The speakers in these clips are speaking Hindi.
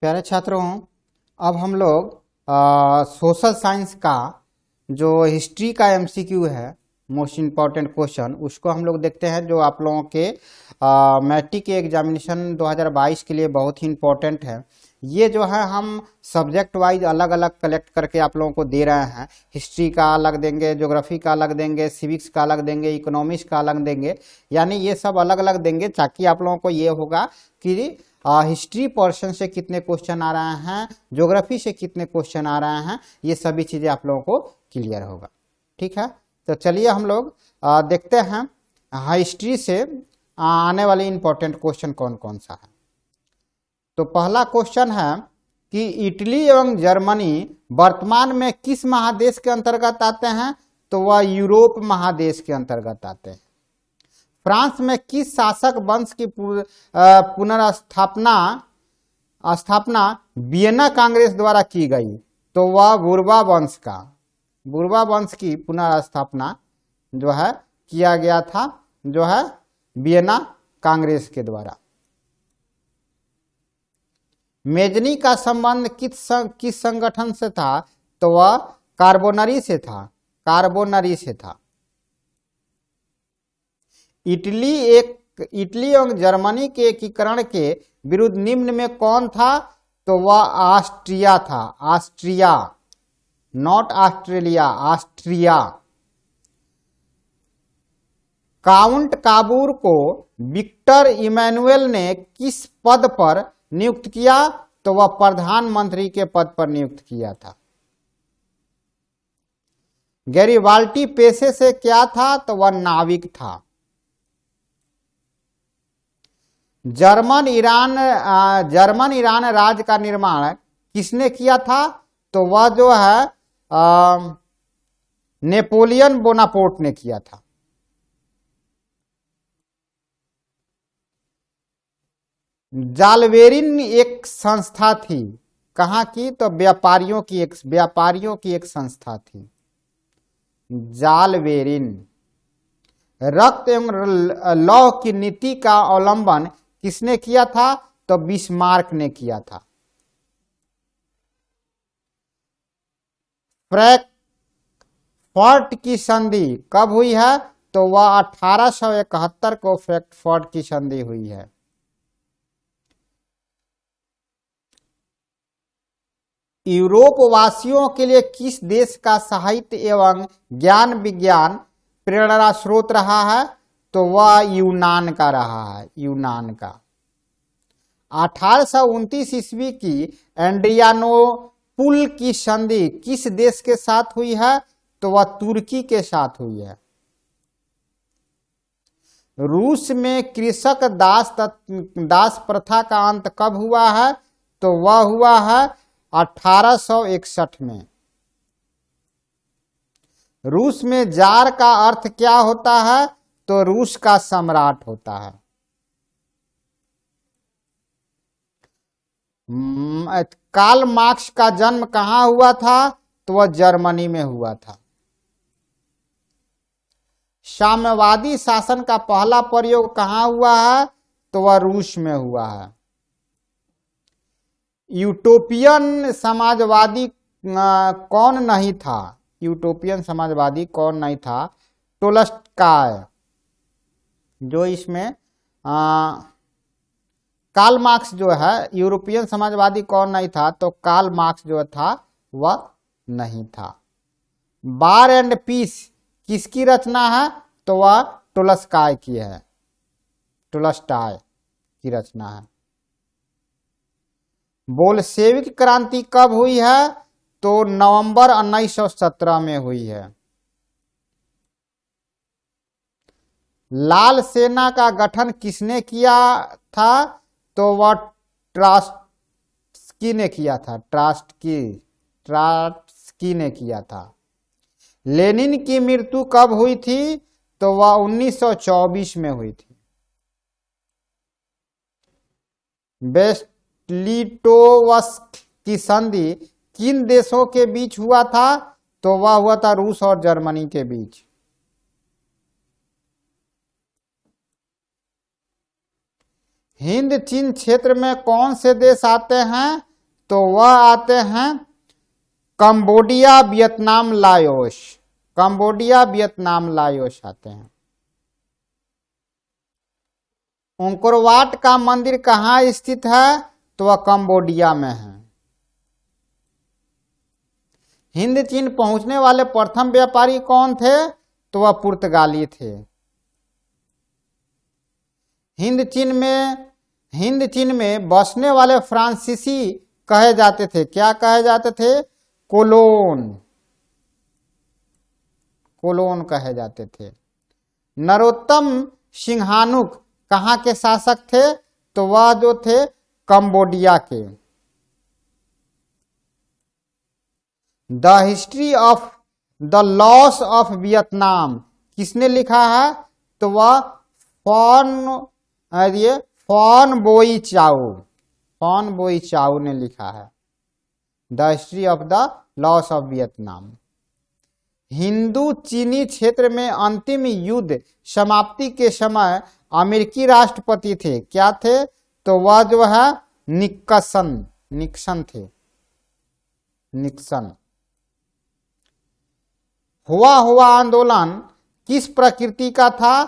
प्यारे छात्रों, अब हम लोग सोशल साइंस का जो हिस्ट्री का एमसीक्यू है, मोस्ट इम्पॉर्टेंट क्वेश्चन, उसको हम लोग देखते हैं, जो आप लोगों के मैट्रिक के एग्जामिनेशन 2022 के लिए बहुत ही इम्पोर्टेंट है। ये जो है हम सब्जेक्ट वाइज अलग अलग कलेक्ट करके आप लोगों को दे रहे हैं। हिस्ट्री का अलग देंगे, ज्योग्राफी का अलग देंगे, सिविक्स का अलग देंगे, इकोनॉमिक्स का अलग देंगे, यानी ये सब अलग अलग देंगे ताकि आप लोगों को ये होगा कि हिस्ट्री पोर्शन से कितने क्वेश्चन आ रहे हैं, ज्योग्राफी से कितने क्वेश्चन आ रहे हैं, ये सभी चीज़ें आप लोगों को क्लियर होगा। ठीक है, तो चलिए हम लोग देखते हैं हिस्ट्री से आने वाले इंपॉर्टेंट क्वेश्चन कौन कौन सा है। तो पहला क्वेश्चन है कि इटली एवं जर्मनी वर्तमान में किस महादेश के अंतर्गत आते हैं? तो वह यूरोप महादेश के अंतर्गत आते हैं। फ्रांस में किस शासक वंश की स्थापना वियना कांग्रेस द्वारा की गई? तो वह बुर्बा वंश की पुनर्स्थापना जो है किया गया था, जो है वियना कांग्रेस के द्वारा। मेजनी का संबंध किस संगठन से था? तो वह कार्बोनरी से था। इटली एवं जर्मनी के एकीकरण के विरुद्ध निम्न में कौन था? तो वह Austria, not Australia, Austria. Count काबूर को विक्टर इमैनुअल ने किस पद पर नियुक्त किया? तो वह प्रधानमंत्री के पद पर नियुक्त किया था। गैरिबाल्डी पेशे से क्या था? तो वह नाविक था। जर्मन ईरान राज्य का निर्माण किसने किया था? तो वह जो है नेपोलियन बोनापार्ट ने किया था। जालवेरिन एक संस्था थी, कहाँ की? तो व्यापारियों की एक संस्था थी, जालवेरिन। रक्त एवं लौह की नीति का अवलंबन किसने किया था? तो बिस्मार्क ने किया था। फ्रैंकफर्ट की संधि कब हुई है? तो वह 1871 को फ्रैंकफर्ट की संधि हुई है। यूरोप वासियों के लिए किस देश का साहित्य एवं ज्ञान विज्ञान प्रेरणा स्रोत रहा है? तो वह यूनान का रहा है, यूनान का। 1829 ईस्वी की एड्रियानोपुल की संधि किस देश के साथ हुई है? तो वह तुर्की के साथ हुई है। रूस में कृषक दास प्रथा का अंत कब हुआ है? तो वह हुआ है 1861 में। रूस में जार का अर्थ क्या होता है? तो रूस का सम्राट होता है। कार्ल मार्क्स का जन्म कहाँ हुआ था? तो वह जर्मनी में हुआ था। साम्यवादी शासन का पहला प्रयोग कहाँ हुआ है? तो वह रूस में हुआ है। यूटोपियन समाजवादी कौन नहीं था? यूटोपियन समाजवादी कौन नहीं था? टोल्स्टॉय। जो इसमें कार्ल मार्क्स जो है, यूरोपियन समाजवादी कौन नहीं था? तो कार्ल मार्क्स जो था वह नहीं था। वार एंड पीस किसकी रचना है? तो वह टोल्स्टॉय की है, टोल्स्टॉय की रचना है। बोल्शेविक क्रांति कब हुई है? तो नवंबर 1917 में हुई है। लाल सेना का गठन किसने किया था? तो वह ट्रॉट्स्की ने किया था, ट्रॉट्स्की ने किया था। लेनिन की मृत्यु कब हुई थी? तो वह 1924 में हुई थी। लिटोवस्क की संधि किन देशों के बीच हुआ था? तो वह हुआ था रूस और जर्मनी के बीच। हिंद चीन क्षेत्र में कौन से देश आते हैं? तो वह आते हैं Cambodia, Vietnam, Laos. Cambodia, Vietnam, Laos आते हैं। अंकोर वाट का मंदिर कहाँ स्थित है? तो वह कंबोडिया में है। हिंद चीन पहुंचने वाले प्रथम व्यापारी कौन थे? तो वह पुर्तगाली थे। हिंद चीन में बसने वाले फ्रांसीसी कहे जाते थे, क्या कहे जाते थे? कोलोन, कोलोन कहे जाते थे। नरोत्तम सिंहानुक कहाँ के शासक थे? तो वह जो थे कंबोडिया के। The history of the loss of Vietnam किसने लिखा है? तो वह फॉन बोई चाओ, फॉन बोई चाओ ने लिखा है the history of the loss of Vietnam. Hindu चीनी क्षेत्र में अंतिम युद्ध समाप्ति के समय अमेरिकी राष्ट्रपति थे, क्या थे? तो वह जो है निक्सन थे, निक्सन। हुआ आंदोलन किस प्रकृति का था?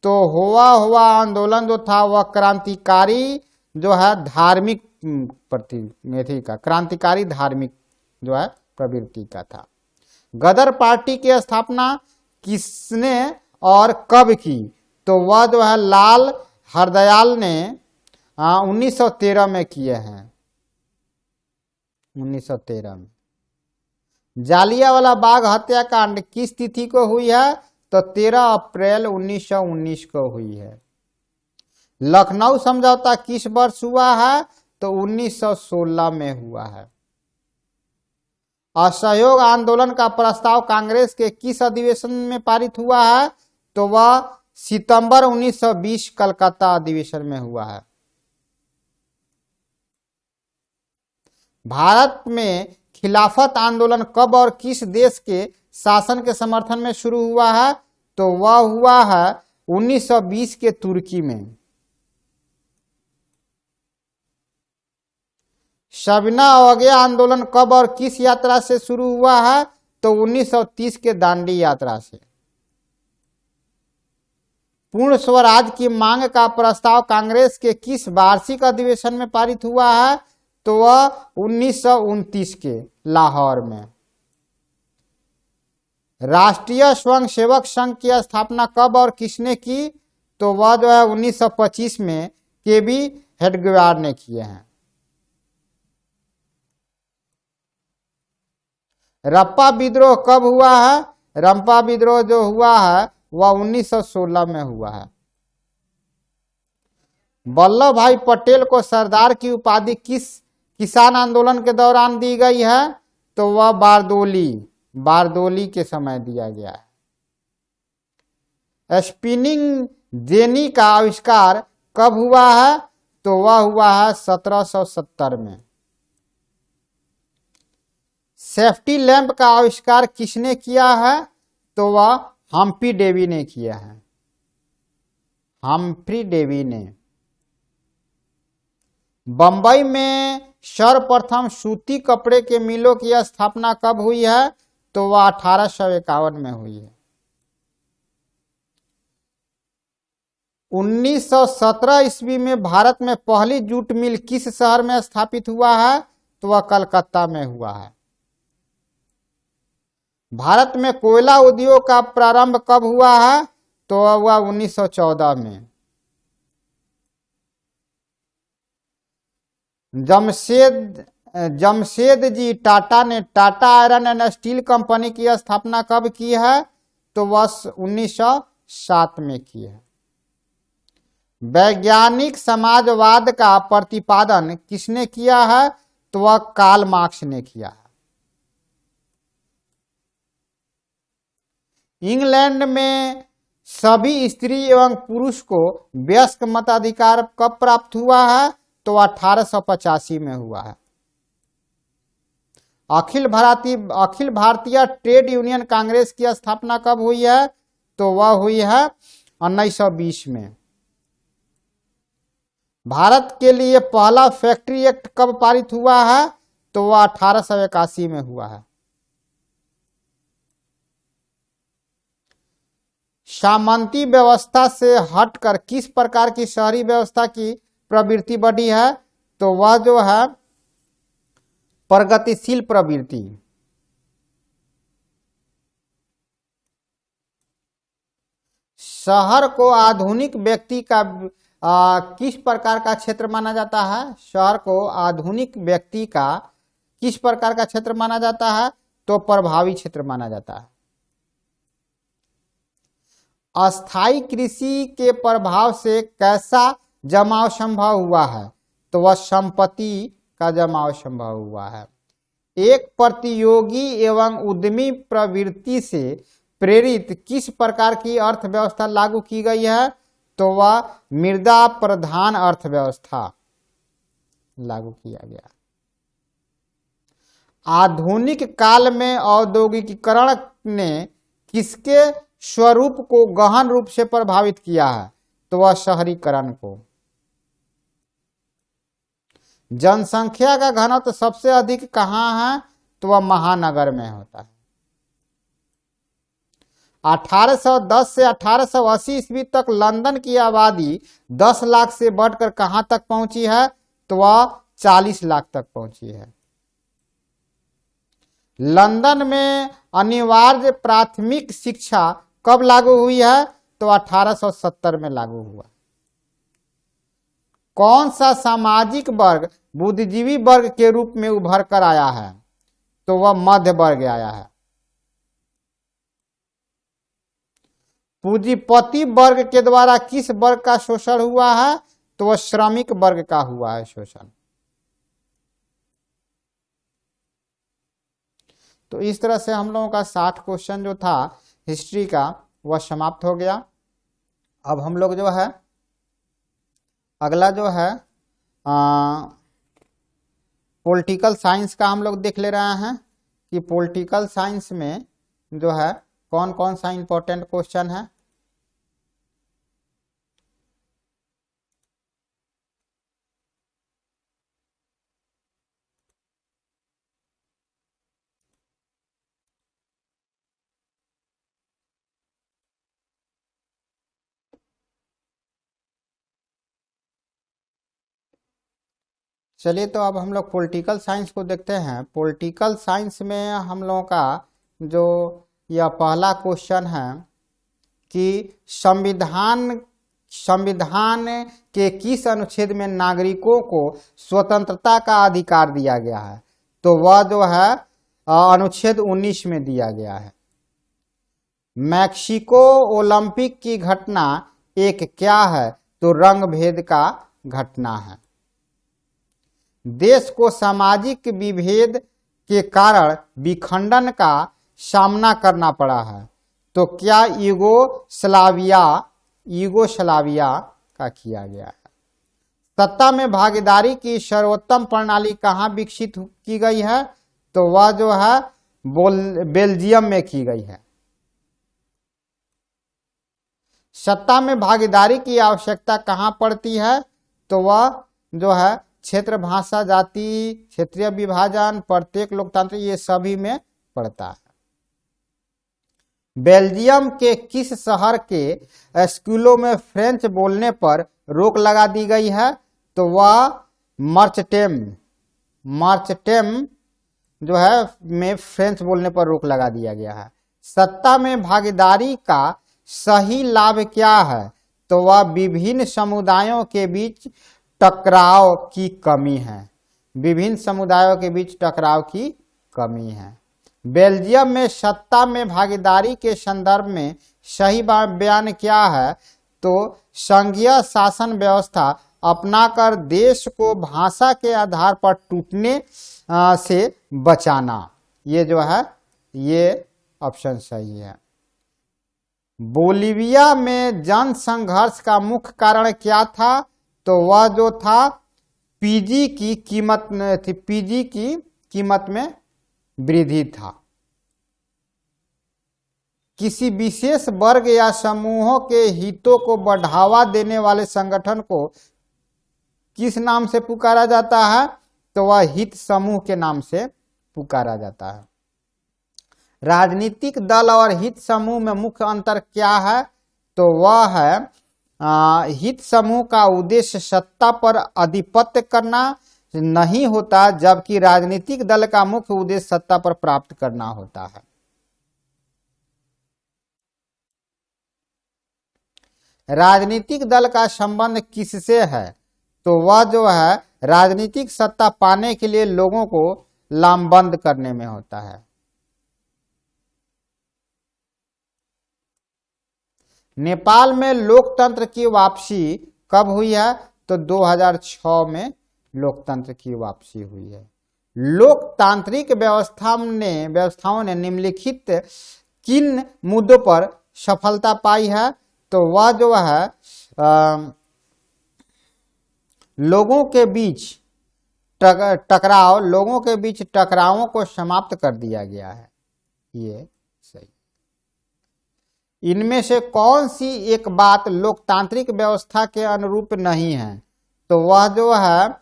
तो हुआ आंदोलन जो था वह क्रांतिकारी जो है धार्मिक प्रति का, क्रांतिकारी धार्मिक जो है प्रवृत्ति का था। गदर पार्टी की स्थापना किसने और कब की? तो वह जो है लाल हरदयाल ने 1913 में किए हैं, 1913 में। जालियांवाला बाग हत्याकांड किस तिथि को हुई है? तो 13 अप्रैल 1919 को हुई है। लखनऊ समझौता किस वर्ष हुआ है? तो 1916 में हुआ है। असहयोग आंदोलन का प्रस्ताव कांग्रेस के किस अधिवेशन में पारित हुआ है? तो वह सितंबर 1920 कलकत्ता अधिवेशन में हुआ है। भारत में खिलाफत आंदोलन कब और किस देश के शासन के समर्थन में शुरू हुआ है? तो वह हुआ है 1920 के तुर्की में। सविनय अवज्ञा आंदोलन कब और किस यात्रा से शुरू हुआ है? तो 1930 के दांडी यात्रा से। पूर्ण स्वराज की मांग का प्रस्ताव कांग्रेस के किस वार्षिक अधिवेशन में पारित हुआ है? तो वह 1929 के लाहौर में। राष्ट्रीय स्वयंसेवक संघ की स्थापना कब और किसने की? तो वह जो है 1925 में केबी हेडगेवार ने किए हैं। रप्पा विद्रोह कब हुआ है? रंपा विद्रोह जो हुआ है वह 1916 में हुआ है। वल्लभ भाई पटेल को सरदार की उपाधि किस किसान आंदोलन के दौरान दी गई है? तो वह बारदोली के समय दिया गया है। स्पिनिंग जेनी का आविष्कार कब हुआ है? तो वह हुआ है 1770 में। सेफ्टी लैंप का आविष्कार किसने किया है? तो वह हम्फ्री डेवी ने किया है, हम्फ्री डेवी ने। बंबई में सर्वप्रथम सूती कपड़े के मिलों की स्थापना कब हुई है? तो वह 1851 में हुई है। 1917 ईस्वी में भारत में पहली जूट मिल किस शहर में स्थापित हुआ है? तो वह कलकत्ता में हुआ है। भारत में कोयला उद्योग का प्रारंभ कब हुआ है? तो वह हुआ 1914 में। जमशेदजी टाटा ने Tata iron and steel company की स्थापना कब की है? तो वर्ष 1907 में की है। वैज्ञानिक समाजवाद का प्रतिपादन किसने किया है? तो वह कार्ल मार्क्स ने किया है। इंग्लैंड में सभी स्त्री एवं पुरुष को वयस्क मताधिकार कब प्राप्त हुआ है? तो 1885 में हुआ है। अखिल भारतीय ट्रेड यूनियन कांग्रेस की स्थापना कब हुई है? तो वह हुई है 1920 में। भारत के लिए पहला फैक्ट्री एक्ट कब पारित हुआ है? तो वह 1881 में हुआ है। सामंती व्यवस्था से हटकर किस प्रकार की शहरी व्यवस्था की प्रवृत्ति बढ़ी है? तो वह जो है प्रगतिशील प्रवृत्ति। शहर को आधुनिक व्यक्ति का किस प्रकार का क्षेत्र माना जाता है? शहर को आधुनिक व्यक्ति का किस प्रकार का क्षेत्र माना जाता है? तो प्रभावी क्षेत्र माना जाता है। अस्थायी कृषि के प्रभाव से कैसा जमाव संभव हुआ है? तो वह संपत्ति का जमाव संभव हुआ है। एक प्रतियोगी एवं उद्यमी प्रवृत्ति से प्रेरित किस प्रकार की अर्थव्यवस्था लागू की गई है? तो वह मृदा प्रधान अर्थव्यवस्था लागू किया गया। आधुनिक काल में औद्योगिकीकरण ने किसके स्वरूप को गहन रूप से प्रभावित किया है? तो वह शहरीकरण को। जनसंख्या का घनत्व सबसे अधिक कहाँ है? तो वह महानगर में होता है। 1810 से 1880 ईस्वी तक लंदन की आबादी 10 लाख से बढ़कर कहां तक पहुंची है? तो वह 40 लाख तक पहुंची है। लंदन में अनिवार्य प्राथमिक शिक्षा कब लागू हुई है? तो 1870 में लागू हुआ। कौन सा सामाजिक वर्ग बुद्धिजीवी वर्ग के रूप में उभर कर आया है? तो वह मध्य वर्ग आया है। पूंजीपति वर्ग के द्वारा किस वर्ग का शोषण हुआ है? तो वह श्रमिक वर्ग का हुआ है शोषण। तो इस तरह से हम लोगों का 60 क्वेश्चन जो था हिस्ट्री का वह समाप्त हो गया। अब हम लोग जो है अगला जो है पॉलिटिकल साइंस का हम लोग देख ले रहे हैं कि पॉलिटिकल साइंस में जो है कौन कौन सा इंपॉर्टेंट क्वेश्चन है। चलिए तो अब हम लोग पॉलिटिकल साइंस को देखते हैं। पॉलिटिकल साइंस में हम लोगों का जो यह पहला क्वेश्चन है कि संविधान के किस अनुच्छेद में नागरिकों को स्वतंत्रता का अधिकार दिया गया है? तो वह जो है अनुच्छेद 19 में दिया गया है। मैक्सिको ओलंपिक की घटना एक क्या है? तो रंग भेद का घटना है। देश को सामाजिक विभेद के कारण विखंडन का सामना करना पड़ा है। तो क्या यूगोस्लाविया का किया गया है। सत्ता में भागीदारी की सर्वोत्तम प्रणाली कहाँ विकसित की गई है? तो वह जो है बेल्जियम में की गई है। सत्ता में भागीदारी की आवश्यकता कहाँ पड़ती है? तो वह जो है क्षेत्र, भाषा, जाति, क्षेत्रीय विभाजन, प्रत्येक लोकतांत्रिक, ये सभी में पड़ता है। बेल्जियम के किस शहर के स्कूलों में फ्रेंच बोलने पर रोक लगा दी गई है? तो वह मार्चटेम जो है में फ्रेंच बोलने पर रोक लगा दिया गया है। सत्ता में भागीदारी का सही लाभ क्या है? तो वह विभिन्न समुदायों के बीच टकराव की कमी है। विभिन्न समुदायों के बीच टकराव की कमी है। बेल्जियम में सत्ता में भागीदारी के संदर्भ में सही बयान क्या है? तो संघीय शासन व्यवस्था अपनाकर देश को भाषा के आधार पर टूटने से बचाना। ये जो है ये ऑप्शन सही है। बोलीविया में जन संघर्ष का मुख्य कारण क्या था? तो वह जो था पीजी की कीमत में वृद्धि था। किसी विशेष वर्ग या समूहों के हितों को बढ़ावा देने वाले संगठन को किस नाम से पुकारा जाता है? तो वह हित समूह के नाम से पुकारा जाता है। राजनीतिक दल और हित समूह में मुख्य अंतर क्या है? तो वह है हित समूह का उद्देश्य सत्ता पर आधिपत्य करना नहीं होता, जबकि राजनीतिक दल का मुख्य उद्देश्य सत्ता पर प्राप्त करना होता है। राजनीतिक दल का संबंध किससे है? तो वह जो है राजनीतिक सत्ता पाने के लिए लोगों को लामबंद करने में होता है। नेपाल में लोकतंत्र की वापसी कब हुई है? तो 2006 में लोकतंत्र की वापसी हुई है। लोकतांत्रिक व्यवस्थाओं ने निम्नलिखित किन मुद्दों पर सफलता पाई है? तो वह जो है लोगों के बीच टकरावों को समाप्त कर दिया गया है। ये सही। इनमें से कौन सी एक बात लोकतांत्रिक व्यवस्था के अनुरूप नहीं है? तो वह जो है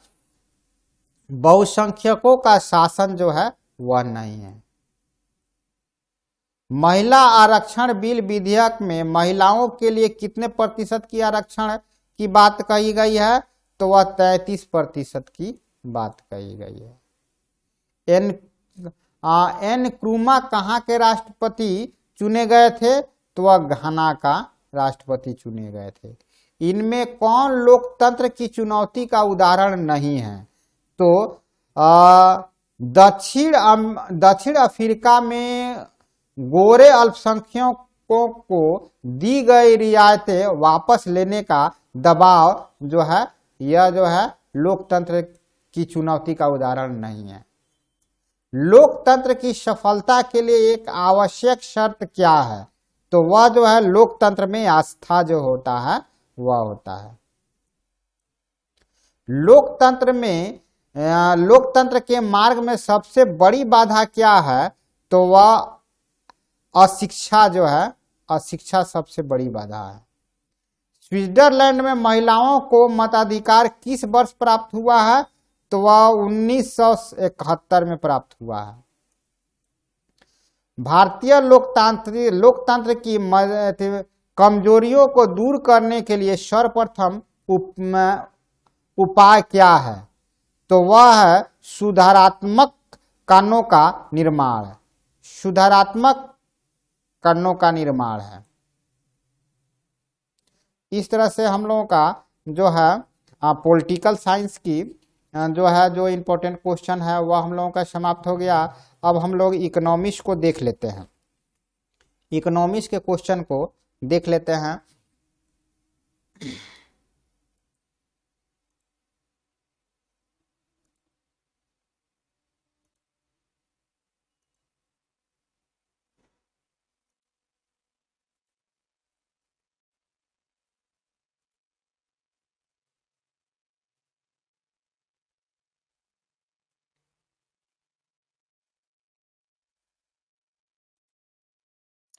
बहुसंख्यकों का शासन जो है वह नहीं है। महिला आरक्षण बिल विधेयक में महिलाओं के लिए कितने प्रतिशत की आरक्षण की बात कही गई है? तो वह 33% की बात कही गई है। एन क्रूमा कहाँ के राष्ट्रपति चुने गए थे? तो वह घाना का राष्ट्रपति चुने गए थे। इनमें कौन लोकतंत्र की चुनौती का उदाहरण नहीं है? तो दक्षिण अफ्रीका में गोरे अल्पसंख्यकों को दी गई रियायतें वापस लेने का दबाव जो है यह जो है लोकतंत्र की चुनौती का उदाहरण नहीं है। लोकतंत्र की सफलता के लिए एक आवश्यक शर्त क्या है? तो वह जो है लोकतंत्र में आस्था जो होता है वह होता है। लोकतंत्र के मार्ग में सबसे बड़ी बाधा क्या है? तो वह अशिक्षा जो है, अशिक्षा सबसे बड़ी बाधा है। स्विट्जरलैंड में महिलाओं को मताधिकार किस वर्ष प्राप्त हुआ है? तो वह 1971 में प्राप्त हुआ है। भारतीय लोकतंत्र की कमजोरियों को दूर करने के लिए सर्वप्रथम उपाय क्या है? तो वह है सुधारात्मक कानूनों का निर्माण। सुधारात्मक कानूनों का निर्माण है। इस तरह से हम लोगों का जो है पॉलिटिकल साइंस की जो इम्पोर्टेंट क्वेश्चन है वह हम लोगों का समाप्त हो गया। अब हम लोग इकोनॉमिक्स को देख लेते हैं। इकोनॉमिक्स के क्वेश्चन को देख लेते हैं।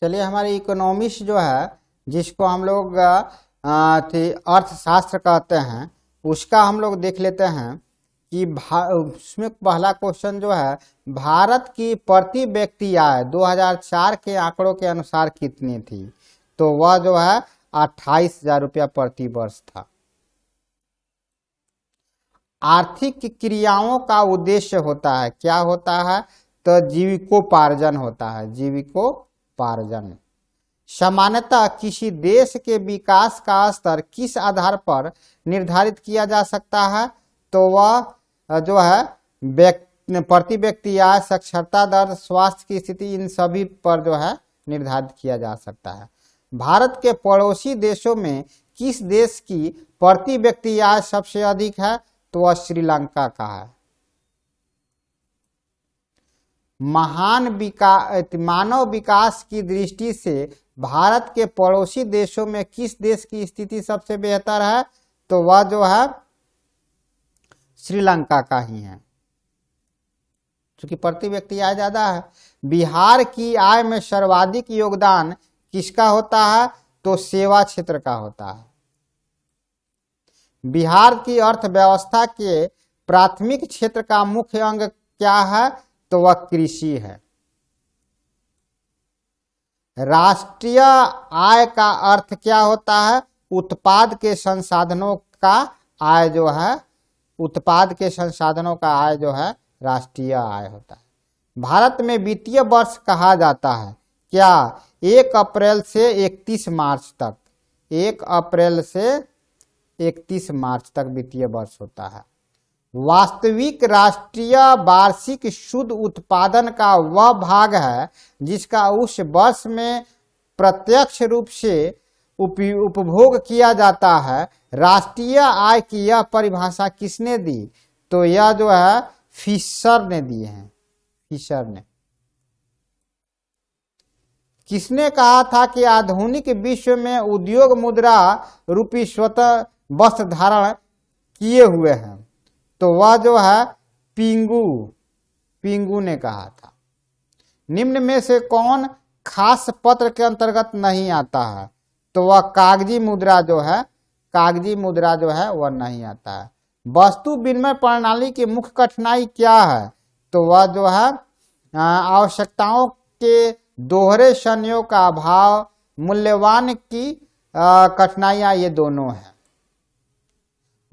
चलिए, हमारी इकोनॉमिक्स जो है जिसको हम लोग अर्थशास्त्र कहते हैं उसका हम लोग देख लेते हैं कि उसमें पहला क्वेश्चन जो है भारत की प्रति व्यक्ति आय 2004 के आंकड़ों के अनुसार कितनी थी? तो वह जो है 28,000 रुपया प्रति वर्ष था। आर्थिक क्रियाओं का उद्देश्य होता है, क्या होता है? तो जीविकोपार्जन होता है, जीविकोपार्जन। सामान्यतः किसी देश के विकास का स्तर किस आधार पर निर्धारित किया जा सकता है? तो वह जो है प्रति व्यक्ति आय, साक्षरता दर, स्वास्थ्य की स्थिति, इन सभी पर जो है निर्धारित किया जा सकता है। भारत के पड़ोसी देशों में किस देश की प्रति व्यक्ति आय सबसे अधिक है? तो वह श्रीलंका का है। मानव विकास की दृष्टि से भारत के पड़ोसी देशों में किस देश की स्थिति सबसे बेहतर है? तो वह जो है श्रीलंका का ही है, क्योंकि प्रति व्यक्ति आय ज्यादा है। बिहार की आय में सर्वाधिक योगदान किसका होता है? तो सेवा क्षेत्र का होता है। बिहार की अर्थव्यवस्था के प्राथमिक क्षेत्र का मुख्य अंग क्या है? तो वह कृषि है। राष्ट्रीय आय का अर्थ क्या होता है? उत्पाद के संसाधनों का आय जो है, उत्पाद के संसाधनों का आय जो है राष्ट्रीय आय होता है। भारत में वित्तीय वर्ष कहा जाता है क्या? 1 अप्रैल से 31 मार्च तक, 1 अप्रैल से 31 मार्च तक वित्तीय वर्ष होता है। वास्तविक राष्ट्रीय वार्षिक शुद्ध उत्पादन का वह भाग है जिसका उस वर्ष में प्रत्यक्ष रूप से उपभोग किया जाता है। राष्ट्रीय आय की यह परिभाषा किसने दी? तो यह जो है फिशर ने दी है। फिशर ने किसने कहा था कि आधुनिक विश्व में उद्योग मुद्रा रूपी स्वतः वस्त्र धारण किए हुए हैं? तो वह जो है पिंगू ने कहा था। निम्न में से कौन खास पत्र के अंतर्गत नहीं आता है? तो वह कागजी मुद्रा जो है, कागजी मुद्रा जो है वह नहीं आता है। वस्तु विनिमय प्रणाली की मुख्य कठिनाई क्या है? तो वह जो है आवश्यकताओं के दोहरे संयोग का अभाव, मूल्यवान की कठिनाइयां, ये दोनों है।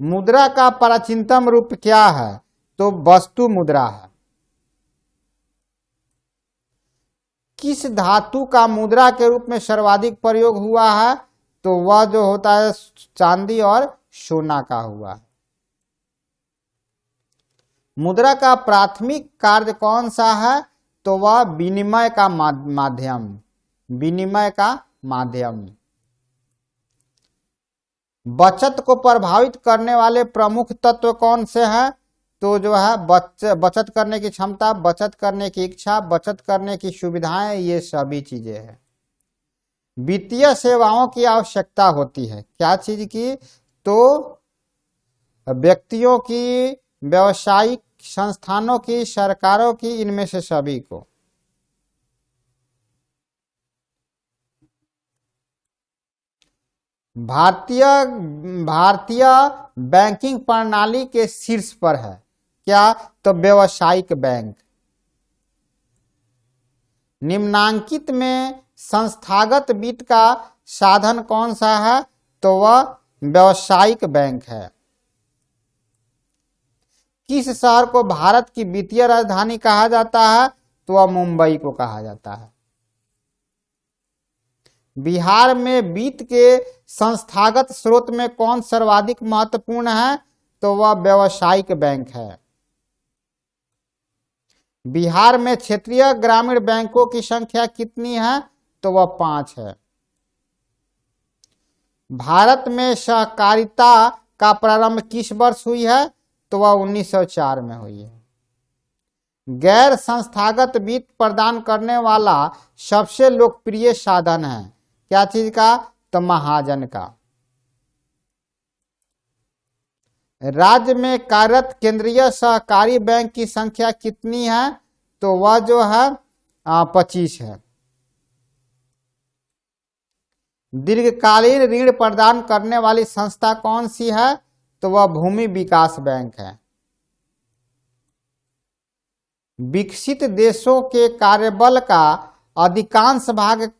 मुद्रा का प्राचीनतम रूप क्या है? तो वस्तु मुद्रा है। किस धातु का मुद्रा के रूप में सर्वाधिक प्रयोग हुआ है? तो वह जो होता है चांदी और सोना का हुआ है। मुद्रा का प्राथमिक कार्य कौन सा है? तो वह विनिमय का माध्यम, विनिमय का माध्यम। बचत को प्रभावित करने वाले प्रमुख तत्व कौन से हैं? तो जो है बचत करने की क्षमता, बचत करने की इच्छा, बचत करने की सुविधाएं, ये सभी चीजें हैं। वित्तीय सेवाओं की आवश्यकता होती है, क्या चीज की? तो व्यक्तियों की, व्यावसायिक संस्थानों की, सरकारों की, इनमें से सभी को। भारतीय बैंकिंग प्रणाली के शीर्ष पर है क्या? तो व्यावसायिक बैंक। निम्नांकित में संस्थागत वित्त का साधन कौन सा है? तो वह व्यावसायिक बैंक है। किस शहर को भारत की वित्तीय राजधानी कहा जाता है? तो वह मुंबई को कहा जाता है। बिहार में वित्त के संस्थागत स्रोत में कौन सर्वाधिक महत्वपूर्ण है? तो वह व्यावसायिक बैंक है। बिहार में क्षेत्रीय ग्रामीण बैंकों की संख्या कितनी है? तो वह 5 है। भारत में सहकारिता का प्रारंभ किस वर्ष हुई है? तो वह 1904 में हुई है। गैर संस्थागत वित्त प्रदान करने वाला सबसे लोकप्रिय साधन है, क्या चीज का? तो महाजन का। राज्य में कार्यरत केंद्रीय सहकारी बैंक की संख्या कितनी है? तो वह जो है 25 है। दीर्घकालीन ऋण प्रदान करने वाली संस्था कौन सी है? तो वह भूमि विकास बैंक है। विकसित देशों के कार्यबल का अधिकांश भाग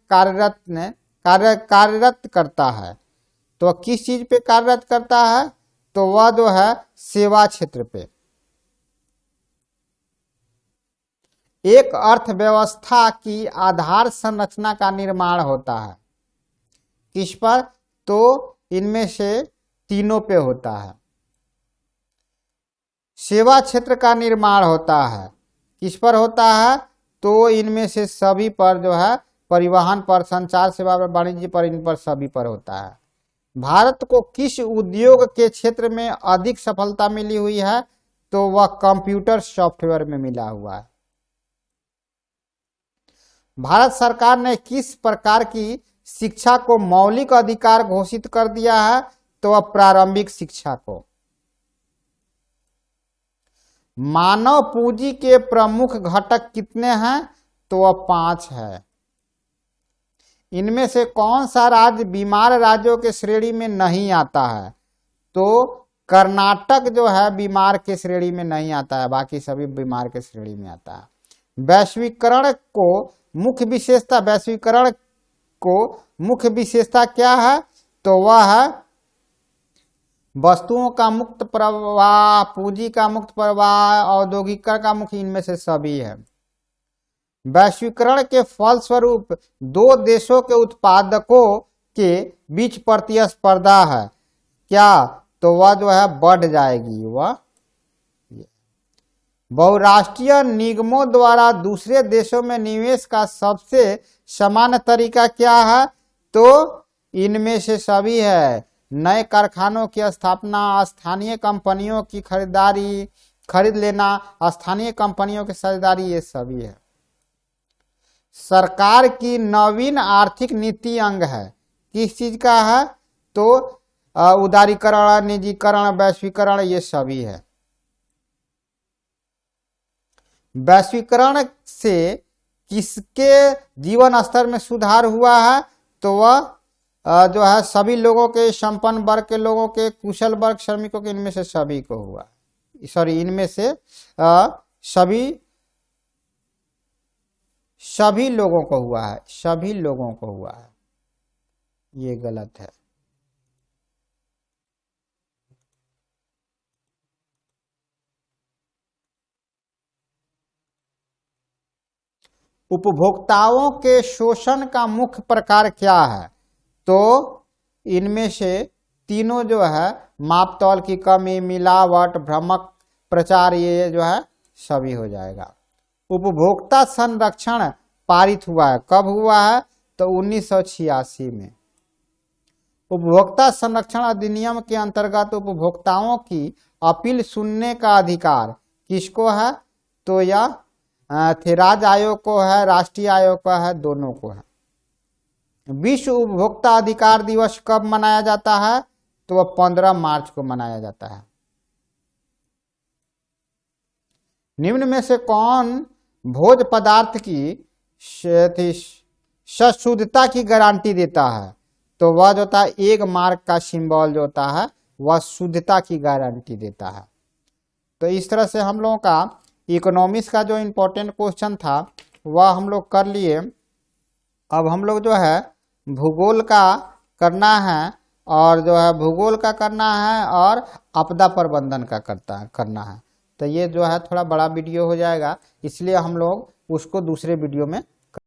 कार्यरत करता है, तो किस चीज पे कार्यरत करता है? तो वह जो है सेवा क्षेत्र पे। एक अर्थव्यवस्था की आधार संरचना का निर्माण होता है किस पर? तो इनमें से तीनों पे होता है। सेवा क्षेत्र का निर्माण होता है किस पर होता है? तो इनमें से सभी पर जो है, परिवहन पर, संचार सेवा पर, वाणिज्य पर, इन पर सभी पर होता है। भारत को किस उद्योग के क्षेत्र में अधिक सफलता मिली हुई है? तो वह कंप्यूटर सॉफ्टवेयर में मिला हुआ है। भारत सरकार ने किस प्रकार की शिक्षा को मौलिक अधिकार घोषित कर दिया है? तो वह प्रारंभिक शिक्षा को। मानव पूंजी के प्रमुख घटक कितने हैं? तो वह 5 है। इनमें से कौन सा राज्य बीमार राज्यों के श्रेणी में नहीं आता है? तो कर्नाटक जो है बीमार के श्रेणी में नहीं आता है, बाकी सभी बीमार के श्रेणी में आता है। वैश्वीकरण को मुख्य विशेषता, वैश्वीकरण को मुख्य विशेषता क्या है? तो वह है वस्तुओं का मुक्त प्रवाह, पूंजी का मुक्त प्रवाह, औद्योगिकरण का मुख्य, इनमें से सभी है। वैश्वीकरण के फलस्वरूप दो देशों के उत्पादकों के बीच प्रतिस्पर्धा है क्या? तो वह जो है बढ़ जाएगी। वह बहुराष्ट्रीय निगमों द्वारा दूसरे देशों में निवेश का सबसे सामान्य तरीका क्या है? तो इनमें से सभी है। नए कारखानों की स्थापना, स्थानीय कंपनियों की खरीद लेना, स्थानीय कंपनियों की साझेदारी, ये सभी है। सरकार की नवीन आर्थिक नीति अंग है, किस चीज का है? तो उदारीकरण, निजीकरण, वैश्वीकरण, ये सभी है। वैश्वीकरण से किसके जीवन स्तर में सुधार हुआ है? तो वह जो है सभी लोगों के, संपन्न वर्ग के लोगों के, कुशल वर्ग, श्रमिकों के, इनमें से सभी को हुआ। सॉरी, इनमें से सभी लोगों को हुआ है, सभी लोगों को हुआ है, ये गलत है। उपभोक्ताओं के शोषण का मुख्य प्रकार क्या है? तो इनमें से तीनों जो है, मापतौल की कमी, मिलावट, भ्रामक प्रचार, ये जो है सभी हो जाएगा। उपभोक्ता संरक्षण पारित हुआ है, कब हुआ है? तो 1986 में। उपभोक्ता संरक्षण अधिनियम के अंतर्गत उपभोक्ताओं की अपील सुनने का अधिकार किसको है? तो यह राज्य आयोग को है, राष्ट्रीय आयोग को है, दोनों को है। विश्व उपभोक्ता अधिकार दिवस कब मनाया जाता है? तो वह 15 मार्च को मनाया जाता है। निम्न में से कौन भोज्य पदार्थ की सशुद्धता की गारंटी देता है? तो वह जो होता है, एक मार्क का सिंबल जो होता है, वह शुद्धता की गारंटी देता है। तो इस तरह से हम लोगों का इकोनॉमिक्स का जो इम्पोर्टेंट क्वेश्चन था वह हम लोग कर लिए। अब हम लोग जो है भूगोल का करना है, और जो है भूगोल का करना है और आपदा प्रबंधन का करना है। तो ये जो है थोड़ा बड़ा वीडियो हो जाएगा, इसलिए हम लोग उसको दूसरे वीडियो में